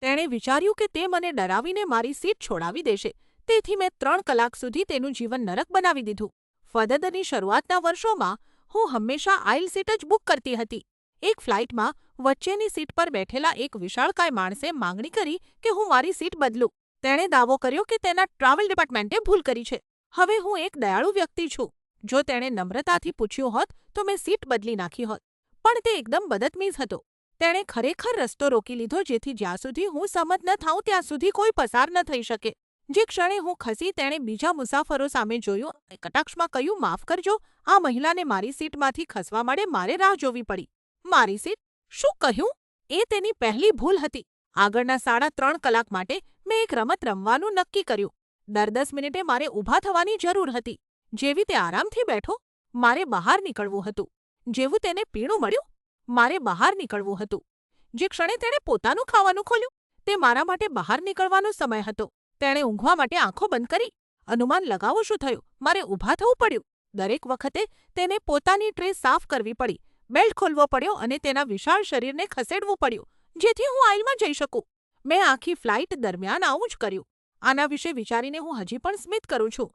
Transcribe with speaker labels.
Speaker 1: તેણે વિચાર્યું કે તે મને ડરાવીને મારી સીટ છોડાવી દેશે, તેથી મેં 3 કલાક સુધી તેનું જીવન નરક બનાવી દીધું. ફદદની શરૂઆતના વર્ષોમાં હું હંમેશા આઇલ સીટ જ બુક કરતી હતી. એક ફ્લાઇટમાં વચ્ચેની સીટ પર બેઠેલા એક વિશાળકાય માણસે માંગણી કરી કે હું મારી સીટ બદલું. તેણે દાવો કર્યો કે તેના ટ્રાવેલ ડિપાર્ટમેન્ટે ભૂલ કરી છે. હવે હું એક દયાળુ વ્યક્તિ છું. જો તેણે નમ્રતાથી પૂછ્યું હોત તો મેં સીટ બદલી નાખી હોત. પણ તે એકદમ બદતમીઝ હતો. તેણે ખરેખર રસ્તો રોકી લીધો જેથી જ્યાં સુધી હું સંમત ન થાઉં ત્યાં સુધી કોઈ પસાર ન થઈ શકે. જે ક્ષણે હું ખસી તેણે બીજા મુસાફરો સામે જોયું અને કટાક્ષમાં કહ્યું, માફ કરજો, આ મહિલાને મારી સીટમાંથી ખસવા માટે મારે રાહ જોવી પડી. મારી સીટ? શું કહ્યું? એ તેની પહેલી ભૂલ હતી. આગળના 3.5 કલાક માટે મેં એક રમત રમવાનું નક્કી કર્યું. દર 10 મિનિટે મારે ઊભા થવાની જરૂર હતી. જેવી તે આરામથી બેઠો, મારે બહાર નીકળવું હતું. જેવું તેને પીણું મળ્યું, મારે બહાર નીકળવું હતું. જે ક્ષણે તેણે પોતાનું ખાવાનું ખોલ્યું, તે મારા માટે બહાર નીકળવાનો સમય હતો. તેણે ઊંઘવા માટે આંખો બંધ કરી. અનુમાન લગાવો શું થયું, મારે ઊભા થવું પડ્યું. દરેક વખતે તેને પોતાની ટ્રે સાફ કરવી પડી, બેલ્ટ ખોલવો પડ્યો અને તેના વિશાળ શરીરને ખસેડવું પડ્યું, જેથી હું આઇલમાં જઈ શકું. મેં આખી ફ્લાઇટ દરમિયાન આવું જ કર્યું. આના વિશે વિચારીને હું હજી પણ સ્મિત કરું છું.